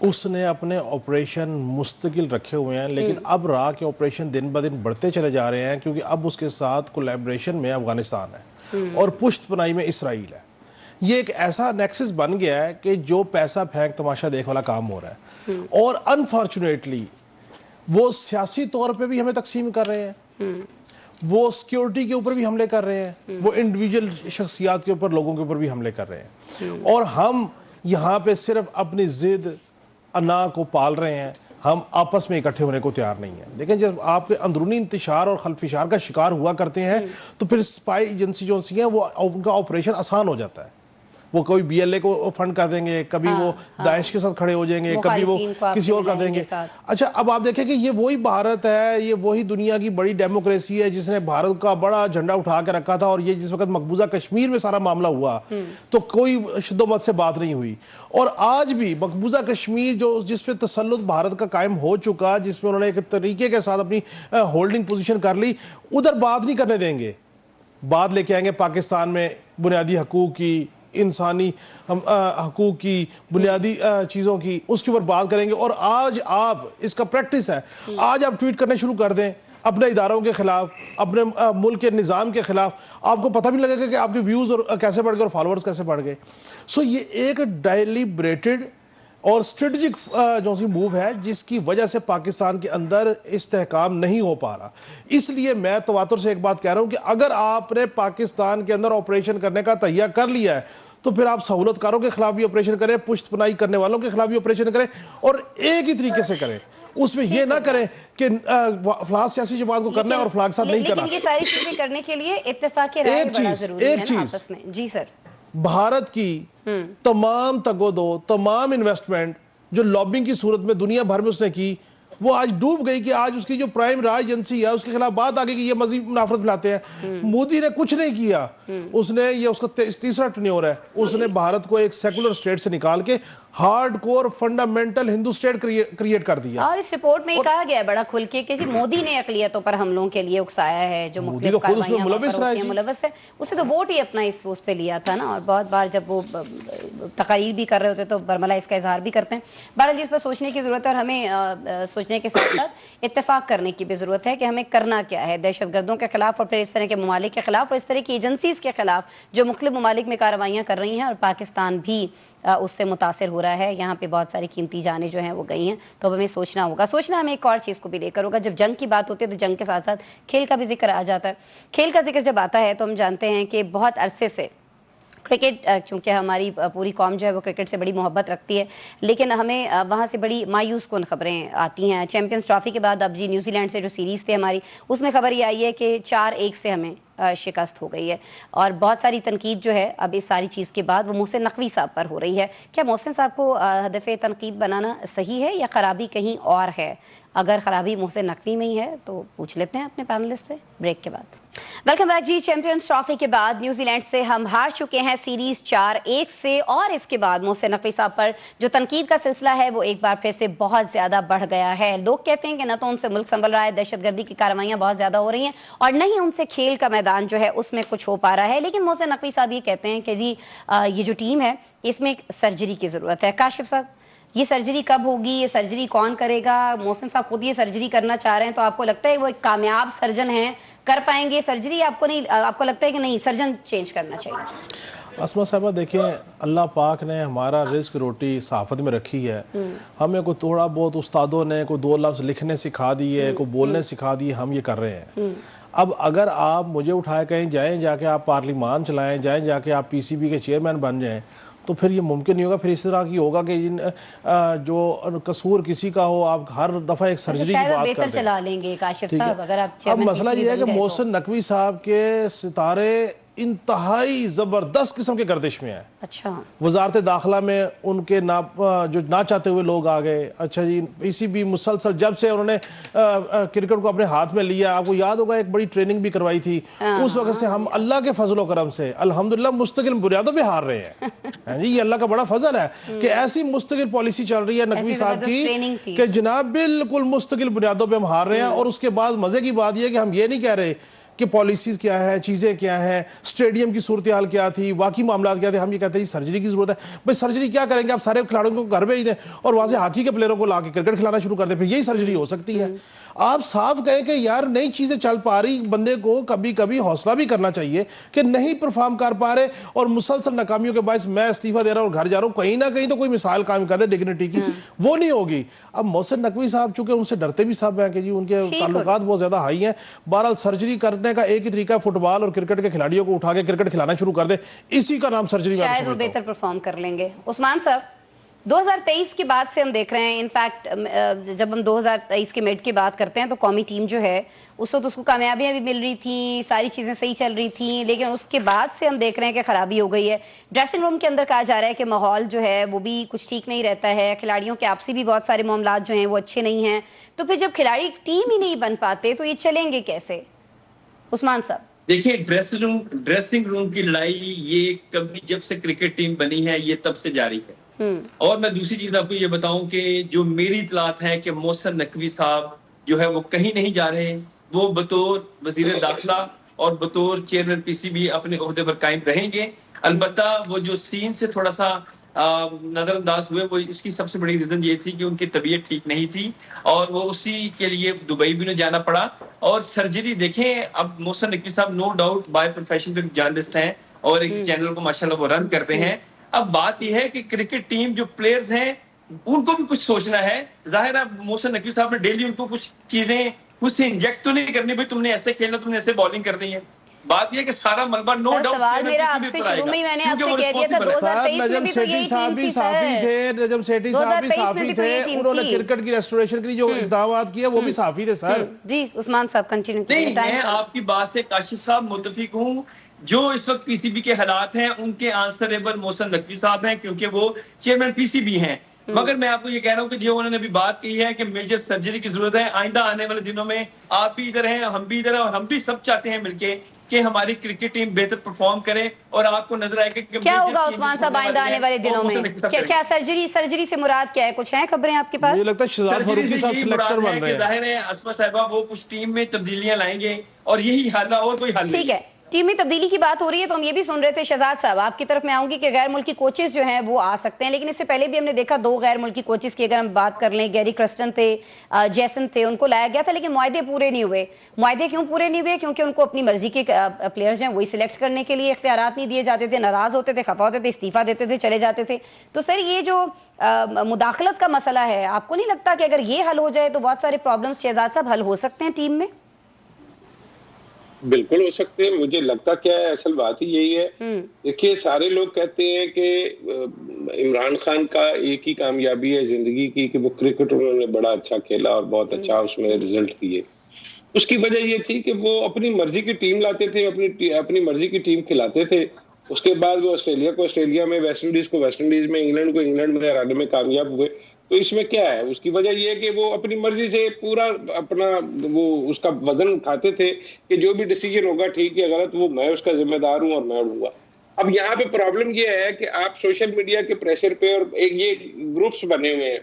اس نے اپنے آپریشن مستقل رکھے ہوئے ہیں، لیکن اب را کے آپریشن دن بدن بڑھتے چلے جا رہے ہیں کیونکہ اب اس کے ساتھ کولیبریشن میں افغانستان ہے اور پشت پناہی میں اسرائیل ہے. یہ ایک ایسا نیکسس بن گیا ہے کہ جو پیسہ پھینک تماشا دیکھ والا کام ہو رہا ہے. اور انفارچونیٹلی وہ سیاسی طور پہ بھی ہمیں تقسیم کر رہے ہیں، وہ سیکیورٹی کے اوپر بھی حملے کر رہے ہیں، وہ انڈیویجول شخصیات کے اوپر، لوگوں کے اوپر بھی حملے کر رہے ہیں. اور ہم یہاں پہ صرف اپنی ضد انا کو پال رہے ہیں، ہم آپس میں اکٹھے ہونے کو تیار نہیں ہیں. دیکھیں جب آپ کے اندرونی انتشار اور خلفشار کا شکار ہوا کرتے ہیں تو پھر سپائی ایجنسی جو ہیں وہ ان کا آپریشن آسان ہو جاتا ہے. وہ کوئی بی ایل اے کو فنڈ کر دیں گے، کبھی وہ داعش کے ساتھ کھڑے ہو جائیں گے، کبھی وہ کسی اور کر دیں گے. اچھا اب آپ دیکھیں کہ یہ وہی بھارت ہے، یہ وہی دنیا کی بڑی ڈیموکریسی ہے جس نے بھارت کا بڑا جھنڈا اٹھا کے رکھا تھا. اور یہ جس وقت مقبوضہ کشمیر میں سارا معاملہ ہوا تو کوئی شد و مت سے بات نہیں ہوئی. اور آج بھی مقبوضہ کشمیر جس پہ تسلط بھارت کا قائم ہو چکا، جس میں انہوں نے ایک طریقے کے ساتھ اپنی ہولڈنگ پوزیشن کر لی، ادھر بات نہیں کرنے دیں گے. بات لے کے آئیں گے پاکستان میں بنیادی حقوق کی، انسانی حقوق کی، بنیادی چیزوں کی، اس کے اوپر بات کریں گے. اور آج آپ اس کا پریکٹس ہے، آج آپ ٹویٹ کرنے شروع کر دیں اپنے اداروں کے خلاف، اپنے ملک کے نظام کے خلاف، آپ کو پتہ بھی لگے گا کہ آپ کے ویوز اور کیسے بڑھ گئے اور فالوورز کیسے بڑھ گئے. سو یہ ایک ڈیلیبریٹڈ اور اسٹریٹجک جو سی موو ہے جس کی وجہ سے پاکستان کے اندر استحکام نہیں ہو پا رہا. اس لیے میں تواتر سے ایک بات کہہ رہا ہوں کہ اگر آپ نے پاکستان کے اندر آپریشن کرنے کا تہیہ کر لیا ہے تو پھر آپ سہولت کاروں کے خلاف بھی آپریشن کریں، پشت پناہی کرنے والوں کے خلاف بھی آپریشن کریں، اور ایک ہی طریقے سے کریں. اس میں یہ نہ کریں کہ فلاں سیاسی جماعت کو کرنا ہے اور فلاں کے ساتھ نہیں کرنا. لیکن یہ ساری چیزیں کرنے کے لیے اتفاق رائے بڑا ضروری ہے نا آپس میں. جی سر، بھارت کی تمام تگودو، تمام انویسٹمنٹ جو لابنگ کی صورت میں دنیا بھر میں اس نے کی، وہ آج ڈوب گئی کہ آج اس کی جو پرائم راج ایجنسی ہے اس کے خلاف بات آگئی کہ یہ مزید منافرت پھیلاتے ہیں. مودی نے کچھ نہیں کیا، اس نے یہ اس کا تیسرا ٹنیور ہے، اس نے بھارت کو ایک سیکولر اسٹیٹ سے نکال کے ہارڈ کور فنڈامنٹل ہندو اسٹیٹ کریٹ کر دیا. اور اس رپورٹ میں یہ کہا گیا ہے بڑا کھل کے کہ مودی نے اقلیتوں پر حملوں کے لیے اکسایا ہے، جو مختلف کارروائیاں ملوث ہے. اس نے تو ووٹ ہی اپنا اس پہ لیا تھا نا، اور بہت بار جب وہ تقاریر بھی کر رہے ہوتے تو برملا اس کا اظہار بھی کرتے ہیں. بہرحال جس پر سوچنے کی ضرورت ہے، اور ہمیں سوچنے کے ساتھ ساتھ اتفاق کرنے کی بھی ضرورت ہے کہ ہمیں کرنا کیا ہے دہشت گردوں کے خلاف، اور پھر اس طرح کے ممالک کے خلاف، اور اس طرح کی ایجنسیز کے خلاف جو مختلف ممالک میں کارروائیاں کر رہی ہیں. اور پاکستان بھی اس سے متاثر ہو رہا ہے. یہاں پہ بہت ساری قیمتی جانیں جو ہیں وہ گئی ہیں. تو اب ہمیں سوچنا ہوگا، ہمیں ایک اور چیز کو بھی لے کر ہوگا. جب جنگ کی بات ہوتی ہے تو جنگ کے ساتھ ساتھ کھیل کا بھی ذکر آ جاتا ہے. کھیل کا ذکر جب آتا ہے تو ہم جانتے ہیں کہ بہت عرصے سے کرکٹ، چونکہ ہماری پوری قوم جو ہے وہ کرکٹ سے بڑی محبت رکھتی ہے، لیکن ہمیں وہاں سے بڑی مایوس کن خبریں آتی ہیں. چیمپئنز ٹرافی کے بعد اب جی نیوزی لینڈ سے جو سیریز تھی ہماری، اس میں خبر یہ آئی ہے کہ 4-1 سے ہمیں شکست ہو گئی ہے. اور بہت ساری تنقید جو ہے اب اس ساری چیز کے بعد وہ محسن نقوی صاحب پر ہو رہی ہے. کیا محسن صاحب کو ہدف تنقید بنانا صحیح ہے یا خرابی کہیں اور ہے؟ اگر خرابی محسن نقوی میں ہی ہے تو پوچھ لیتے ہیں اپنے پینلسٹ سے بریک کے بعد. ویلکم بیک جی. چیمپئنز ٹرافی کے بعد نیوزی لینڈ سے ہم ہار چکے ہیں سیریز 4-1 سے, اور اس کے بعد محسن نقوی صاحب پر جو تنقید کا سلسلہ ہے وہ ایک بار پھر سے بہت زیادہ بڑھ گیا ہے. لوگ کہتے ہیں کہ نہ تو ان سے ملک سنبھل رہا ہے, دہشت گردی کی کارروائیاں بہت زیادہ ہو رہی ہیں, اور نہ ہی ان سے کھیل کا میدان جو ہے اس میں کچھ ہو پا رہا ہے. لیکن محسن نقوی صاحب یہ کہتے ہیں کہ جی یہ جو ٹیم ہے اس میں ایک سرجری کی ضرورت ہے. کاشف صاحب, یہ سرجری کب ہوگی, یہ سرجری کون کرے گا؟ محسن صاحب خود یہ سرجری کرنا چاہ رہے ہیں, تو آپ کو لگتا ہے وہ ایک کامیاب سرجن ہیں, کر پائیں گے سرجری؟ آپ کو لگتا ہے کہ نہیں سرجن چینج کرنا چاہیے؟ اسما صاحبہ دیکھیں, اللہ پاک نے ہمارا رزق روٹی صحافت میں رکھی ہے. ہمیں کوئی تھوڑا بہت استادوں نے کوئی 2 لفظ لکھنے سکھا دیے, کوئی بولنے سکھا دیے, ہم یہ کر رہے ہیں. اب اگر آپ مجھے اٹھائے کہیں جائیں جا کے آپ پارلیمان چلائیں, جائیں جا کے آپ پی سی بی کے چیئرمین بن جائیں, تو پھر یہ ممکن نہیں ہوگا. پھر اس طرح کی ہوگا کہ جو قصور کسی کا ہو آپ ہر دفعہ ایک سرجری کی بات کرتے ہیں. چلا لیں گے کاشف صاحب اگر آپ. اب مسئلہ یہ ہے کہ محسن نقوی صاحب کے ستارے انتہائی زبردست قسم کے گردش میں ہیں. اچھا, وزارت داخلہ میں ان کے جو نہ چاہتے ہوئے لوگ آ گئے. اچھا جی, پی سی بی مسلسل جب سے انہوں نے کرکٹ کو اپنے ہاتھ میں لیا, آپ کو یاد ہوگا ایک بڑی ٹریننگ بھی کروائی تھی, اس وقت سے ہم اللہ کے فضل و کرم سے الحمدللہ مستقل بنیادوں پہ ہار رہے ہیں. جی یہ اللہ کا بڑا فضل ہے کہ ایسی مستقل پالیسی چل رہی ہے نقوی صاحب کی کہ جناب بالکل مستقل بنیادوں پہ ہم ہار رہے ہیں. اور اس کے بعد مزے کی بات یہ ہے کہ ہم یہ نہیں کہہ رہے کہ پالیسیز کیا ہے, چیزیں کیا ہیں, سٹیڈیم کی صورتحال کیا تھی, باقی معاملات کیا تھے. ہم یہ کہتے ہیں سرجری کی ضرورت ہے. بھئی سرجری کیا کریں گے آپ؟ سارے کھلاڑیوں کو گھر بھیج دیں اور وہاں سے ہاکی کے پلیئروں کو لا کے کرکٹ کھلانا شروع کر دیں, پھر یہی سرجری ہو سکتی ہے. آپ صاف کہیں کہ یار نئی چیزیں چل پا رہی, بندے کو کبھی کبھی حوصلہ بھی کرنا چاہیے کہ نہیں پرفارم کر پا رہے اور مسلسل ناکامیوں کے باعث میں استعفیٰ دے رہا ہوں اور گھر جا رہا ہوں, کہیں نہ کہیں تو کوئی مثال قائم کر دے ڈگنیٹی کی, وہ نہیں ہوگی. اب محسن نقوی صاحب چونکہ ان سے ڈرتے بھی سب ہیں کہ جی ان کے تعلقات بہت زیادہ ہائی ہیں. بہرحال سرجری کرنے کا ایک ہی طریقہ ہے, فٹ بال اور کرکٹ کے کھلاڑیوں کو اٹھا کے کرکٹ کھلانا شروع کر دے, اسی کا نام سرجری. شاید وہ بہتر پرفارم کر لیں گے. عثمان صاحب, 2023 کے بعد سے ہم دیکھ رہے ہیں, انفیکٹ جب ہم 2023 کے میڈ کی بات کرتے ہیں تو قومی ٹیم جو ہے اس وقت اس کو کامیابیاں بھی مل رہی تھیں, ساری چیزیں صحیح چل رہی تھیں, لیکن اس کے بعد سے ہم دیکھ رہے ہیں کہ خرابی ہو گئی ہے. ڈریسنگ روم کے اندر کہا جا رہا ہے کہ ماحول جو ہے وہ بھی کچھ ٹھیک نہیں رہتا ہے, کھلاڑیوں کے آپسی بھی بہت سارے معاملات جو ہیں وہ اچھے نہیں ہیں. تو پھر جب کھلاڑی ٹیم ہی نہیں بن پاتے تو یہ چلیں گے کیسے؟ عثمان صاحب دیکھیے, ڈریسنگ روم کی لڑائی یہ کبھی جب سے کرکٹ ٹیم بنی ہے یہ تب سے جاری ہے. اور میں دوسری چیز آپ کو یہ بتاؤں کہ جو میری اطلاعات ہے کہ محسن نقوی صاحب جو ہے وہ کہیں نہیں جا رہے, وہ بطور وزیر داخلہ اور بطور چیئرمین پی سی بی اپنے عہدے پر قائم رہیں گے. البتہ وہ جو سین سے تھوڑا سا نظر انداز ہوئے, وہ اس کی سب سے بڑی ریزن یہ تھی کہ ان کی طبیعت ٹھیک نہیں تھی اور وہ اسی کے لیے دبئی بھی نہ جانا پڑا. اور سرجری دیکھیں, اب محسن نقوی صاحب نو ڈاؤٹ بائی پروفیشن تو جرنلسٹ ہیں اور ایک چینل کو ماشاءاللہ وہ رن کرتے ہیں. اب بات یہ ہے کہ کرکٹ ٹیم جو پلیئرز ہیں ان کو بھی کچھ سوچنا ہے. ظاہر ہے محسن نقوی صاحب نے ڈیلی ان کو کچھ چیزیں کچھ سے انجیکٹ تو نہیں کرنی, بھائی تم نے ایسے کھیلنا, تم نے ایسے بالنگ کرنی ہے. بات یہ کہ سارا ملبہ نو ڈاؤٹ. سوال میرا آپ سے شروع میں ہی میں نے آپ سے کہہ دیا تھا 2023 میں بھی تو یہی ٹیم تھی سر. نجم سیٹھی صاحب بھی صحافی تھے, انہوں نے کرکٹ کی ریسٹوریشن کے لیے جو اقدامات کیے وہ بھی صحافی تھے سر. جی عثمان صاحب کنٹینیو کیجئے. نہیں, میں آپ کی بات سے کاشف صاحب متفق ہوں. جو اس وقت پی سی بی کے حالات ہیں ان کے آنسریبل محسن نقوی صاحب ہیں کیونکہ وہ چیئرمین پی سی بی ہیں. مگر میں آپ کو یہ کہہ رہا ہوں کہ جو انہوں نے ابھی بات کی ہے کہ میجر سرجری کی ضرورت ہے, آئندہ آنے والے دنوں میں آپ بھی ادھر ہیں, ہم بھی ادھر ہیں, اور ہم بھی سب چاہتے ہیں مل کے کہ ہماری کرکٹ ٹیم بہتر پرفارم کرے. اور آپ کو نظر آئے کہ کیا ہوگا عثمان صاحب آئندہ آنے والے دنوں میں؟ کیا سرجری سے مراد کیا ہے؟ کچھ ہیں خبریں آپ کے پاس؟ مجھے لگتا ہے شہزاد فاروقی صاحب سلیکٹر بن رہے ہیں. ظاہر ہے اسما صاحبہ وہ کچھ ٹیم میں تبدیلیاں لائیں گے اور یہی حل ہے, اور کوئی حل نہیں. ٹھیک ہے, ٹیم میں تبدیلی کی بات ہو رہی ہے تو ہم یہ بھی سن رہے تھے شہزاد صاحب, آپ کی طرف میں آؤں گی کہ غیر ملکی کوچز جو ہیں وہ آ سکتے ہیں, لیکن اس سے پہلے بھی ہم نے دیکھا 2 غیر ملکی کوچز کی اگر ہم بات کر لیں, گیری کرسٹن تھے, جیسن تھے, ان کو لایا گیا تھا لیکن معاہدے پورے نہیں ہوئے. معاہدے کیوں پورے نہیں ہوئے؟ کیونکہ ان کو اپنی مرضی کے پلیئرز ہیں وہی سلیکٹ کرنے کے لیے اختیارات نہیں دیے جاتے تھے, ناراض ہوتے تھے, خفا ہوتے تھے, استعفیٰ دیتے تھے, چلے جاتے تھے. تو سر یہ جو مداخلت کا مسئلہ ہے, آپ کو نہیں لگتا کہ اگر یہ حل ہو جائے تو بہت سارے پرابلمز شہزاد صاحب حل ہو سکتے ہیں ٹیم میں؟ بالکل ہو سکتے ہیں. مجھے لگتا کیا ہے, اصل بات ہی یہی ہے. دیکھیے, سارے لوگ کہتے ہیں کہ عمران خان کا ایک ہی کامیابی ہے زندگی کی کہ وہ کرکٹ انہوں نے بڑا اچھا کھیلا اور بہت اچھا اس میں رزلٹ کیے. اس کی وجہ یہ تھی کہ وہ اپنی مرضی کی ٹیم لاتے تھے, اپنی مرضی کی ٹیم کھلاتے تھے. اس کے بعد وہ آسٹریلیا کو آسٹریلیا میں, ویسٹ انڈیز کو ویسٹ انڈیز میں, انگلینڈ کو انگلینڈ میں ہرانے میں کامیاب ہوئے. تو اس میں کیا ہے؟ اس کی وجہ یہ ہے کہ وہ اپنی مرضی سے پورا اپنا وہ اس کا وزن اٹھاتے تھے کہ جو بھی ڈیسیجن ہوگا ٹھیک ہے غلط وہ میں اس کا ذمہ دار ہوں اور میں اڑوں گا. اب یہاں پہ پرابلم یہ ہے کہ آپ سوشل میڈیا کے پریشر پہ اور یہ گروپس بنے ہوئے ہیں.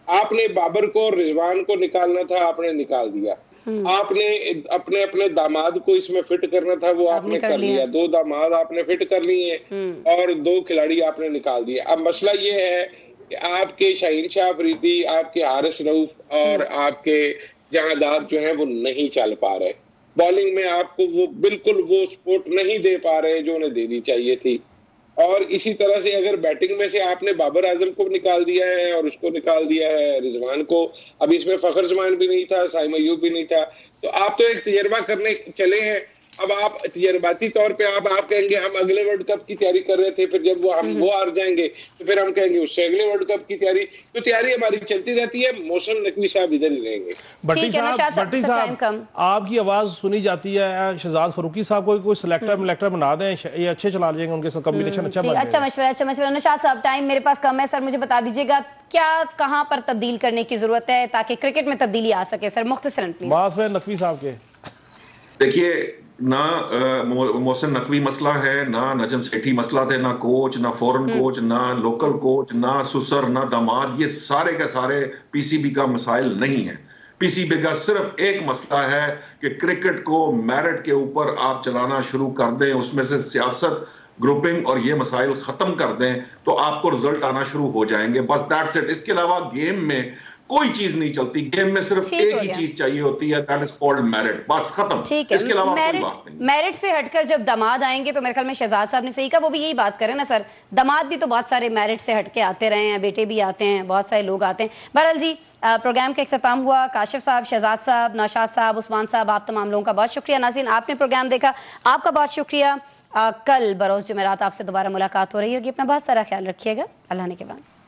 آپ نے بابر کو اور رضوان کو نکالنا تھا, آپ نے نکال دیا. آپ نے اپنے داماد کو اس میں فٹ کرنا تھا, وہ آپ نے کر لیا. 2 داماد آپ نے فٹ کر لیے اور 2 کھلاڑی آپ نے نکال دیے. اب مسئلہ یہ ہے کہ آپ کے شاہین شاہ افریدی, آپ کے حارث رؤف اور آپ کے جہانداد جو ہیں وہ نہیں چل پا رہے. بالنگ میں آپ کو وہ بالکل وہ سپورٹ نہیں دے پا رہے جو انہیں دینی چاہیے تھی. اور اسی طرح سے اگر بیٹنگ میں سے آپ نے بابر اعظم کو نکال دیا ہے اور اس کو نکال دیا ہے رضوان کو, اب اس میں فخر زمان بھی نہیں تھا, سائم ایوب بھی نہیں تھا, تو آپ تو ایک تجربہ کرنے چلے ہیں. اب آپ تجرباتی طور پہ آپ کہیں گے ہم اگلے ورلڈ کپ کی تیاری کر رہے تھے, پھر جب وہ ہار جائیں گے تو پھر ہم کہیں گے اس سے اگلے ورلڈ کپ کی تیاری. تو تیاری ہماری چلتی رہتی ہے. محسن نقوی صاحب ادھر ہی رہیں گے. بٹی صاحب آپ کی آواز سنی جاتی ہے. شہزاد فاروقی صاحب کو کوئی سلیکٹر بنا دیں, یہ اچھے چلا جائیں گے, ان کے ساتھ کمبینیشن اچھا بن جائے گا. اچھا مشورہ. نشاط صاحب ٹائم میرے پاس کم ہے سر, مجھے بتا دیجیے گا کیا کہاں پر تبدیل کرنے کی ضرورت ہے تاکہ کرکٹ میں تبدیلی آ سکے سر, مختصراً پلیز. ماسوے نقوی صاحب کے دیکھیے, نہ محسن نقوی مسئلہ ہے, نہ نجم سیٹھی مسئلہ تھے, نہ کوچ, نہ فورن کوچ, نہ لوکل کوچ, نہ سسر, نہ داماد. یہ سارے کے سارے پی سی بی کا مسائل نہیں ہیں. پی سی بی کا صرف ایک مسئلہ ہے کہ کرکٹ کو میرٹ کے اوپر آپ چلانا شروع کر دیں, اس میں سے سیاست, گروپنگ اور یہ مسائل ختم کر دیں تو آپ کو رزلٹ آنا شروع ہو جائیں گے. بس دیٹس اٹ. اس کے علاوہ گیم میں کوئی چیز نہیں چلتی. گیم میں صرف ایک ہی چیز چاہیے ہوتی ہے, دیٹ از کالڈ میرٹ. بس ختم. اس کے علاوہ کوئی بات نہیں. میرٹ سے ہٹ کر جب داماد آئیں گے تو میرے خیال میں شہزاد صاحب نے صحیح کہا, وہ بھی یہی بات کریں نا سر, داماد بھی تو بہت سارے میرٹ سے ہٹ کے آتے رہے ہیں, بیٹے بھی آتے ہیں, بہت سارے لوگ آتے ہیں. بہرحال جی, پروگرام کا اختتام ہوا. کاشف صاحب, شہزاد صاحب, نوشاد صاحب, عثمان صاحب, آپ تمام لوگوں کا بہت شکریہ. ناظرین, آپ نے پروگرام دیکھا, آپ کا بہت شکریہ. کل بروز جمعرات آپ سے دوبارہ ملاقات ہو رہی ہوگی. اپنا بہت سارا خیال رکھیے گا. اللہ نے کے بعد.